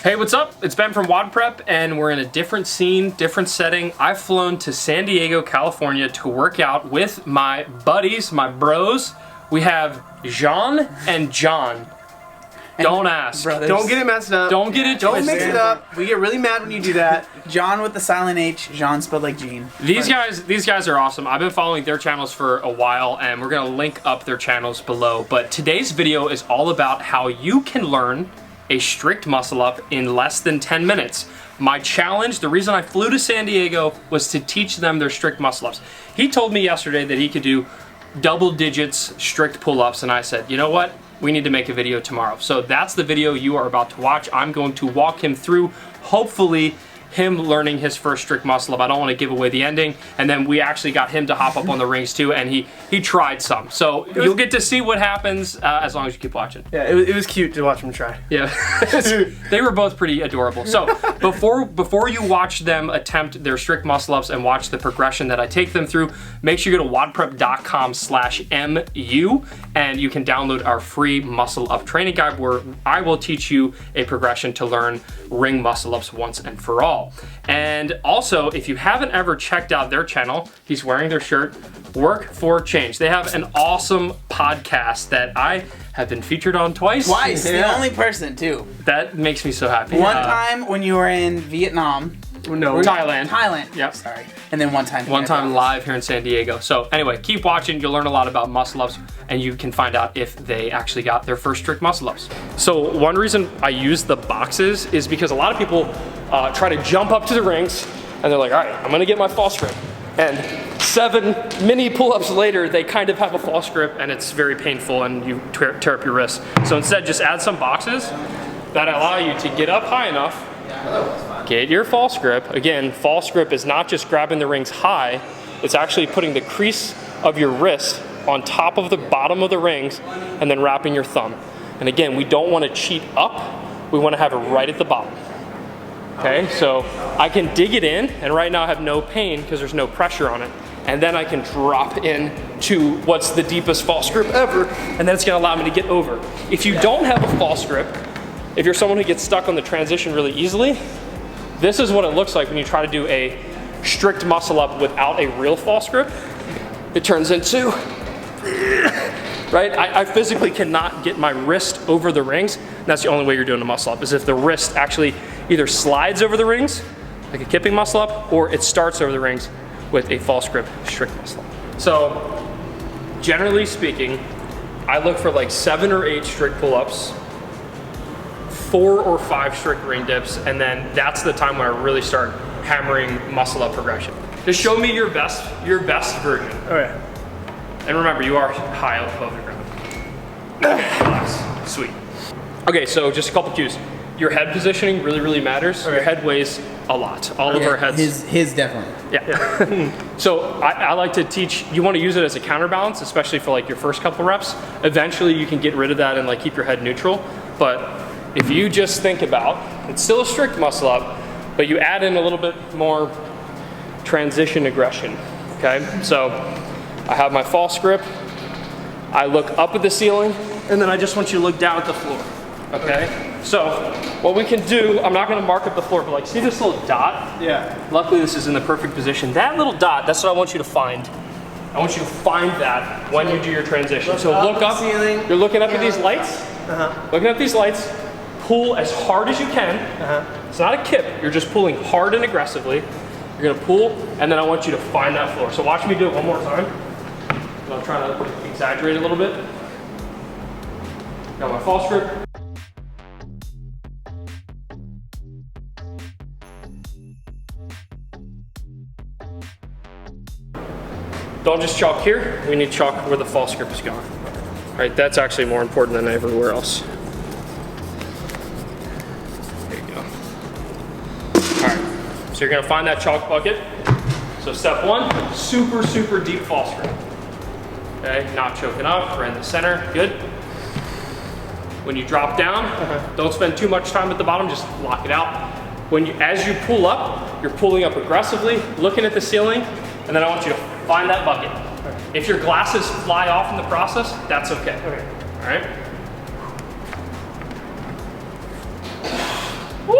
Hey, what's up? It's Ben from WODprep, and we're in a different scene, different setting. I've flown to San Diego, California to work out with my buddies, my bros. We have Jean and John. Don't ask. Brothers. Don't get it messed up. Don't get it Don't twisted. mix it up. We get really mad when you do that. John with the silent H, Jean spelled like Gene. These guys are awesome. I've been following their channels for a while, and we're gonna link up their channels below. But today's video is all about how you can learn a strict muscle up in less than 10 minutes. My challenge, the reason I flew to San Diego was to teach them their strict muscle ups. He told me yesterday that he could do double digits strict pull-ups, and I said, you know what? We need to make a video tomorrow. So that's the video you are about to watch. I'm going to walk him through, hopefully, him learning his first strict muscle up. I don't want to give away the ending. And then we actually got him to hop up on the rings too, and he tried some. So you'll get to see what happens as long as you keep watching. Yeah, it was cute to watch him try. Yeah, they were both pretty adorable. So before you watch them attempt their strict muscle ups and watch the progression that I take them through, make sure you go to wodprep.com/MU and you can download our free muscle up training guide where I will teach you a progression to learn ring muscle ups once and for all. And also, if you haven't ever checked out their channel, he's wearing their shirt, Work for Change. They have an awesome podcast that I have been featured on twice. Twice, the only person too. That makes me so happy. One time when you were in Vietnam. No, Thailand. Thailand. Yep. Sorry. And then one time live here in San Diego. So anyway, keep watching. You'll learn a lot about muscle ups, and you can find out if they actually got their first strict muscle ups. So one reason I use the boxes is because a lot of people try to jump up to the rings, and they're like, all right, I'm gonna get my false grip. And 7 mini pull-ups later, they kind of have a false grip, and it's very painful, and you tear up your wrist. So instead, just add some boxes that allow you to get up high enough, get your false grip. Again, false grip is not just grabbing the rings high, it's actually putting the crease of your wrist on top of the bottom of the rings and then wrapping your thumb. And again, we don't want to cheat up, we want to have it right at the bottom. Okay, so I can dig it in, and right now I have no pain because there's no pressure on it. And then I can drop in to what's the deepest false grip ever, and then it's gonna allow me to get over. If you don't have a false grip, if you're someone who gets stuck on the transition really easily, this is what it looks like when you try to do a strict muscle up without a real false grip. It turns into, right? I physically cannot get my wrist over the rings. And that's the only way you're doing a muscle up, is if the wrist actually either slides over the rings, like a kipping muscle up, or it starts over the rings with a false grip strict muscle up. So, generally speaking, I look for like 7 or 8 strict pull-ups, 4 or 5 strict ring dips, and then that's the time when I really start hammering muscle up progression. Just show me your best version. Okay. And remember, you are high above the ground. Relax. Sweet. Okay, so just a couple cues. Your head positioning really matters. Okay. Your head weighs a lot. All of our heads. His definitely. Yeah. So I like to teach, you want to use it as a counterbalance, especially for like your first couple reps. Eventually you can get rid of that and like keep your head neutral. But if you just think about, it's still a strict muscle up, but you add in a little bit more transition aggression, okay? So I have my false grip, I look up at the ceiling, And then I just want you to look down at the floor. okay? So what we can do, I'm not gonna mark up the floor, but like see this little dot? Yeah. Luckily this is in the perfect position. That little dot, that's what I want you to find. I want you to find that when you do your transition. So look up, you're looking up at these lights, looking at these lights, pull as hard as you can. It's not a kip, you're just pulling hard and aggressively. You're gonna pull, and then I want you to find that floor. So watch me do it one more time. And I'm trying to exaggerate a little bit. Got my false grip. Don't just chalk here, we need chalk where the false grip is going. Right, that's actually more important than everywhere else. There you go. All right, so you're gonna find that chalk bucket. So step 1, super deep false grip. Okay, not choking up, we're in the center, good. When you drop down, don't spend too much time at the bottom, just lock it out. As you pull up, you're pulling up aggressively, looking at the ceiling, and then I want you to find that bucket. If your glasses fly off in the process, that's okay. All right? Woo!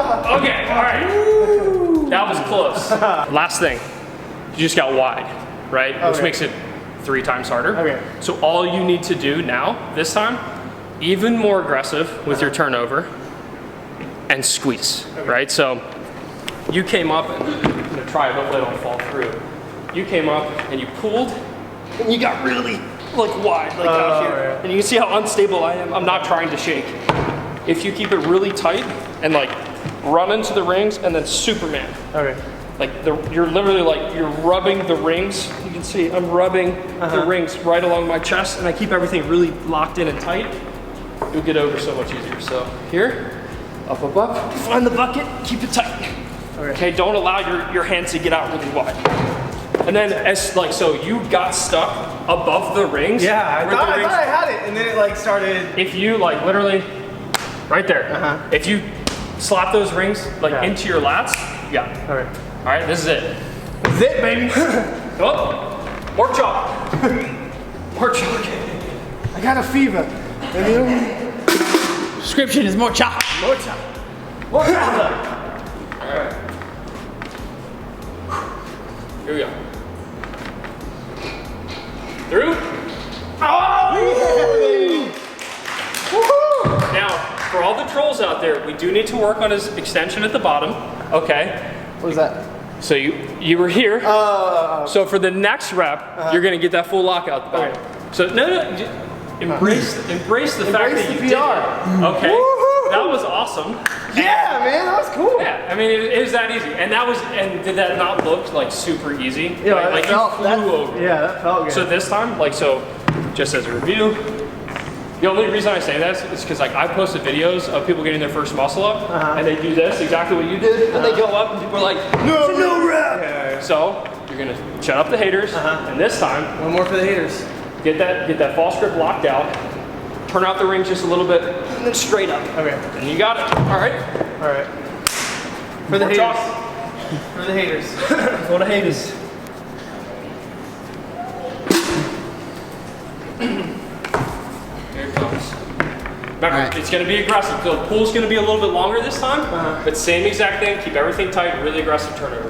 Okay, all right. That was close. Last thing, you just got wide, right? Which Okay. makes it 3 times harder. Okay. So all you need to do now, this time, even more aggressive with your turnover and squeeze, right? So you came up, and I'm gonna try it, hopefully I don't fall through. You came up and you pulled, and you got really like wide, like out here. Right. And you can see how unstable I am. I'm not trying to shake. If you keep it really tight and like run into the rings and then Superman. Okay. Like you're literally like, you're rubbing the rings. You can see I'm rubbing the rings right along my chest, and I keep everything really locked in and tight. You'll get over so much easier. So here, up, find the bucket, keep it tight. Okay, don't allow your hands to get out really wide. And then as like, so you got stuck above the rings. Yeah, I where the thought rings- I had it, and then it like started. If you like literally, right there, if you slap those rings like into your lats, you got it. Okay. All right, this is it. That's it, baby. Oh, more chalk. More chalk. I got a fever. Description is more chop. More time. More time. All right. Here we go. Through. Oh! Woohoo! Now, for all the trolls out there, we do need to work on his extension at the bottom. Okay. What is that? So you were here. So for the next rep, you're gonna get that full lock out the back. So no, embrace the fact that the you PR. did it. Okay. Woohoo! That was awesome. Yeah, man, that was cool. Yeah, I mean it was that easy, and did that not look like super easy? Yeah, Right? that Like felt, you flew that, over. Yeah, that felt good. So this time, like, so just as a review, the only reason I say this is because like I posted videos of people getting their first muscle up, and they do this exactly what you did, and they go up, and people are like, no rep. Yeah. So you're gonna shut up the haters, and this time One more for the haters. get that false grip locked out, turn out the rings just a little bit, and then straight up. Okay. And you got it. All right. All right. For the More haters. chalk. For the haters. For the haters. Here it comes. Remember, it's going to be aggressive. So the pull's going to be a little bit longer this time, but same exact thing. Keep everything tight, really aggressive turnover.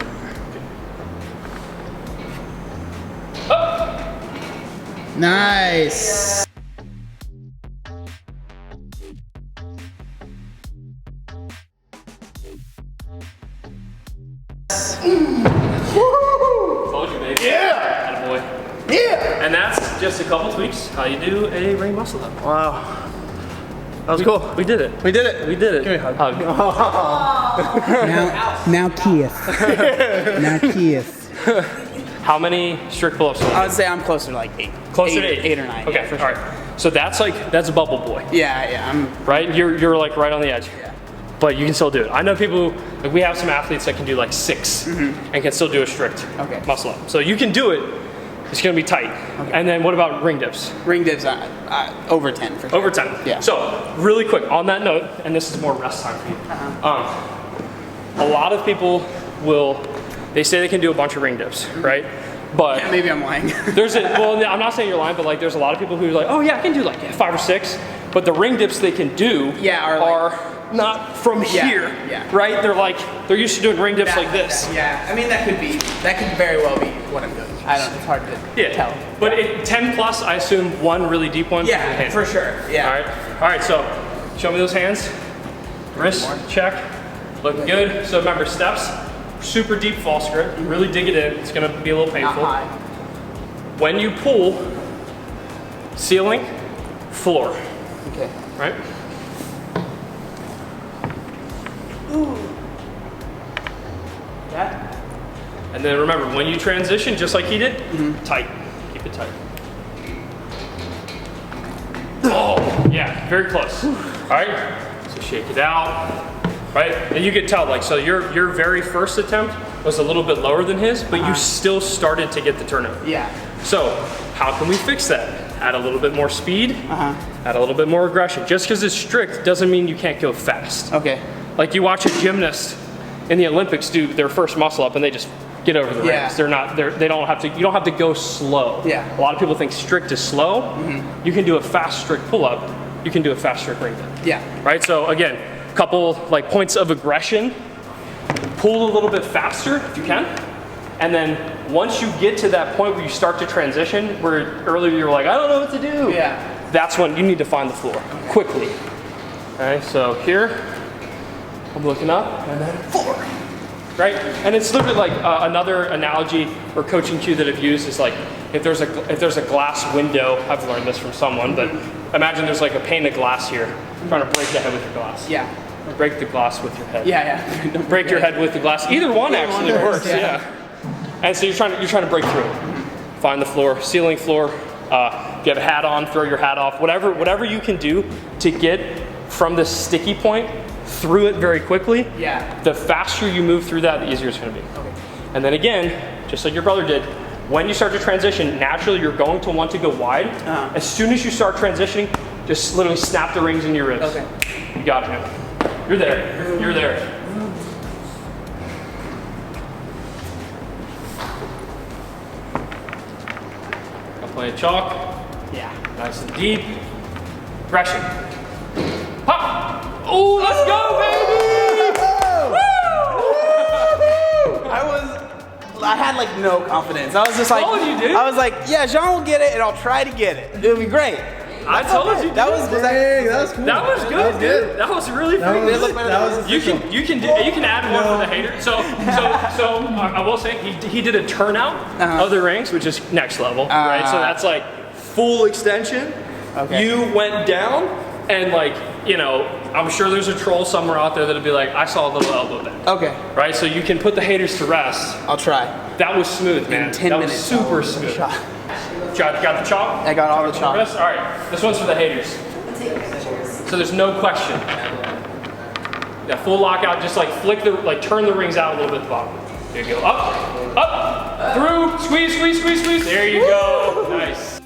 Up. Nice. Told you, baby. Yeah. Attaboy. Yeah. And that's just a couple tweaks how you do a ring muscle up. Wow. That was cool. We did it. We did it. We did it. Give me a hug. Now kiss. Now kiss. How many strict pull-ups? I would say I'm closer to like 8. Closer to 8. 8 or 9. Okay, Yeah, for all sure. right. So that's Bubble Boy, Yeah, I'm. right? You're like right on the edge. Yeah. But you can still do it. I know people, like we have some athletes that can do like 6 and can still do a strict Okay. muscle up. So you can do it. It's gonna be tight. And then what about ring dips? Ring dips over 10 for sure. Over 10. Yeah. So really quick on that note, and this is more rest time for you. A lot of people they say they can do a bunch of ring dips, right? But Maybe I'm lying. well, I'm not saying you're lying, but like there's a lot of people who are like, oh yeah, I can do like 5 or 6, but the ring dips they can do are not from here, right? They're used to doing ring dips like this. Yeah, I mean that could very well be what I'm doing. I don't know, it's hard to tell. But 10 plus, I assume one really deep one. Yeah, for sure. Yeah. All right. So show me those hands. Wrist check. Looking good. So remember steps. Super deep false grip. Really dig it in. It's gonna be a little painful. Not high. When you pull, ceiling, floor. Okay. Right? Yeah. And then remember, when you transition, just like he did, tight. Keep it tight. Oh, yeah, very close. All right, so shake it out. Right, and you can tell, like, so your very first attempt was a little bit lower than his, but you still started to get the turnover. Yeah. So how can we fix that? Add a little bit more speed, add a little bit more aggression. Just because it's strict doesn't mean you can't go fast. Okay. Like you watch a gymnast in the Olympics do their first muscle up and they just get over the rings. They don't have to, you don't have to go slow. Yeah. A lot of people think strict is slow. You can do a fast strict pull up, you can do a fast strict ring dip. Yeah. Right, so again, couple like points of aggression. Pull a little bit faster if you can. And then once you get to that point where you start to transition, where earlier you were like, I don't know what to do. Yeah. That's when you need to find the floor quickly. Okay, so here, I'm looking up and then floor. Right? And it's literally like another analogy or coaching cue that I've used is like, if there's a glass window, I've learned this from someone, but imagine there's like a pane of glass here, trying to break the head with your glass. Yeah. Break the glass with your head. Yeah, yeah. Break your head with the glass. Either one actually works, yeah. And so you're trying to break through it. Find the floor, ceiling floor. If you have a hat on, throw your hat off. Whatever you can do to get from this sticky point through it very quickly. Yeah. The faster you move through that, the easier it's going to be. Okay. And then again, just like your brother did, when you start to transition, naturally you're going to want to go wide. As soon as you start transitioning, just literally snap the rings in your ribs. Okay. You got it, man. You're there. You're there. Play chalk. Yeah. Nice and deep. Aggression. Pop. Oh, let's go, baby! I had like no confidence. I was just like, Oh, you did? I was like, yeah, Jean will get it, and I'll try to get it. It'll be great. I told you. That was That was cool. That was good, dude. That was really freaking good. You can add one for the hater. So I will say he did a turnout of the rings, which is next level, right? So that's like full extension. Okay. You went down and like, you know, I'm sure there's a troll somewhere out there that'll be like, I saw a little elbow bend. Okay. Right? So you can put the haters to rest. I'll try. That was smooth, man. In 10 that minutes. was super smooth. Got the chalk? I got all the chalk. All right, this one's for the haters. So there's no question. Yeah, full lockout, just like turn the rings out a little bit at the bottom. There you go, up, through, squeeze. There you go, nice.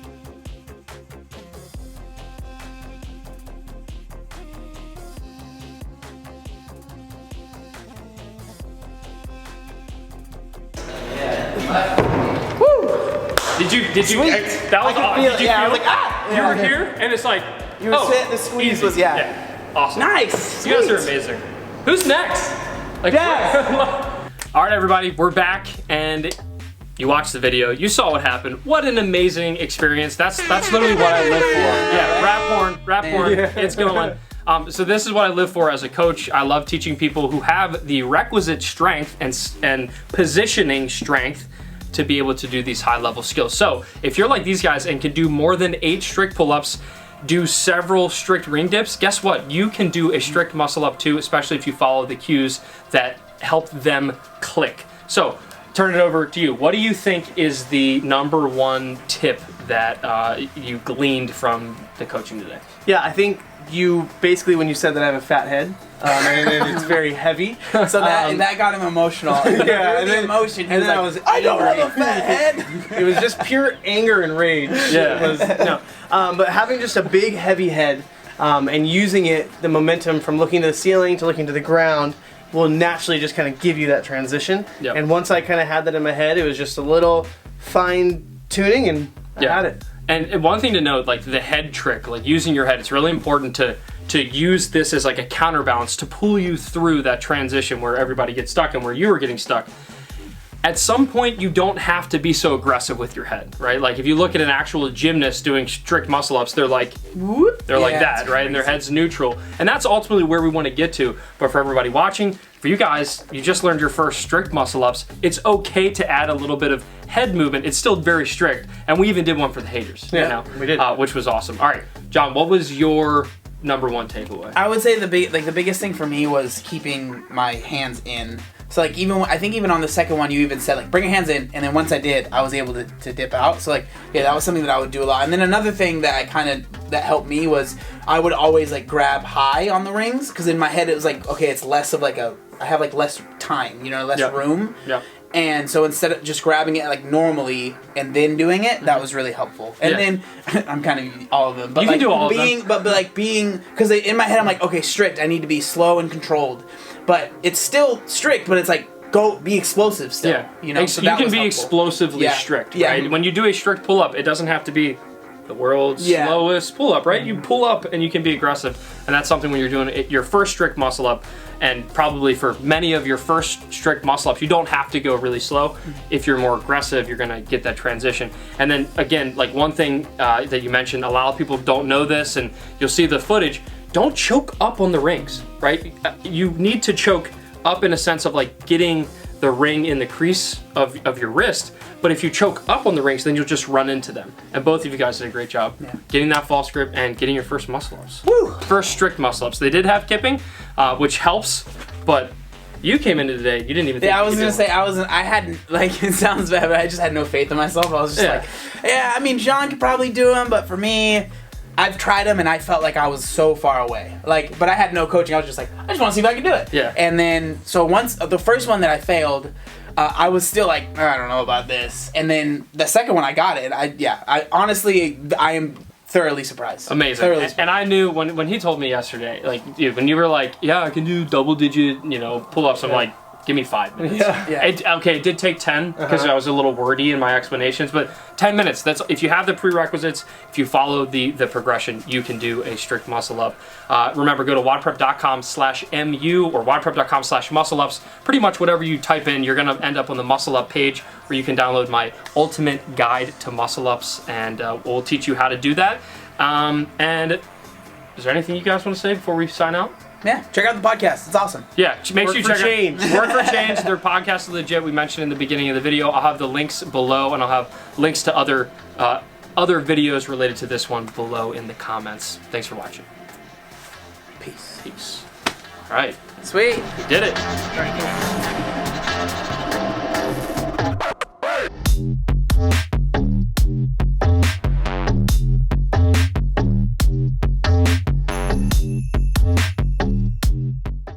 Did you, that was awesome. Did you feel I was like, ah! You were here, and it's like, You were sitting, the squeeze easy. was, yeah. Awesome. Nice. You guys are amazing. Who's next? Like, all right, everybody, we're back, and you watched the video. You saw what happened. What an amazing experience. That's literally what I live for. Yeah, rap horn, it's going. So this is what I live for as a coach. I love teaching people who have the requisite strength and positioning strength to be able to do these high level skills. So if you're like these guys and can do more than 8 strict pull-ups, do several strict ring dips, guess what? You can do a strict muscle up too, especially if you follow the cues that help them click. So turn it over to you. What do you think is the #1 tip that you gleaned from the coaching today? Yeah, I think you basically, when you said that I have a fat head, and it's very heavy. So that got him emotional. Yeah, and then emotion. And then I was I don't have a fat head. It was just pure anger and rage. Yeah. It was, no. But having just a big, heavy head and using it, the momentum from looking to the ceiling to looking to the ground, will naturally just kind of give you that transition. Yep. And once I kind of had that in my head, it was just a little fine tuning, and I had it. And one thing to note, like the head trick, like using your head, it's really important to use this as like a counterbalance to pull you through that transition where everybody gets stuck and where you were getting stuck. At some point, you don't have to be so aggressive with your head, right? Like if you look at an actual gymnast doing strict muscle ups, they're like, whoop, they're like that, right? And their head's neutral. And that's ultimately where we want to get to. But for everybody watching, for you guys, you just learned your first strict muscle ups. It's okay to add a little bit of head movement. It's still very strict. And we even did one for the haters, Yeah, you know? we did. Which was awesome. All right, John, what was your #1 takeaway? I would say the biggest thing for me was keeping my hands in. So like I think even on the second one you even said like bring your hands in, and then once I did, I was able to dip out. So like that was something that I would do a lot. And then another thing that that helped me was I would always like grab high on the rings, because in my head it was like, okay, it's less of like I have like less time, less room. Yeah. And so instead of just grabbing it like normally and then doing it, that was really helpful. And then I'm kind of all of them, but you like can do all of them. But like being, because in my head I'm like, okay, strict. I need to be slow and controlled, but it's still strict. But it's like be explosive still. Yeah, So you that can was be helpful. explosively strict. Yeah. Right? When you do a strict pull up, it doesn't have to be the world's slowest pull up, right? You pull up and you can be aggressive, and that's something when you're doing your first strict muscle up, and probably for many of your first strict muscle ups, you don't have to go really slow. If you're more aggressive, you're gonna get that transition. And then again, like one thing that you mentioned, a lot of people don't know this, and you'll see the footage, don't choke up on the rings, right? You need to choke up in a sense of like getting the ring in the crease of your wrist, but if you choke up on the rings, then you'll just run into them. And both of you guys did a great job getting that false grip and getting your first muscle ups. Woo! First strict muscle ups. They did have kipping, which helps, but you came into today, you didn't even think I was you gonna could say, I hadn't, like, it sounds bad, but I just had no faith in myself. I was just like, I mean, John could probably do them, but for me, I've tried them and I felt like I was so far away. Like, but I had no coaching. I was just like, I just want to see if I can do it. Yeah. And then, so once, the first one that I failed, I was still like, I don't know about this. And then the second one I got it. I honestly, I am thoroughly surprised. Amazing. Thoroughly and I knew when he told me yesterday, like, dude, when you were like, yeah, I can do double digit, pull-ups, I'm like, give me 5 minutes. It did take 10 because I was a little wordy in my explanations, but 10 minutes. That's if you have the prerequisites, if you follow the progression, you can do a strict muscle up. Remember, go to WODprep.com/MU or WODprep.com/muscle-ups. Pretty much whatever you type in, you're gonna end up on the muscle up page where you can download my ultimate guide to muscle ups, and we'll teach you how to do that. And is there anything you guys want to say before we sign out? Yeah, check out the podcast. It's awesome. Yeah, make sure you check Change. out Work for Change. Their podcast is legit. We mentioned in the beginning of the video. I'll have the links below, and I'll have links to other videos related to this one below in the comments. Thanks for watching. Peace. Peace. All right, Sweet. we did it. Very cool.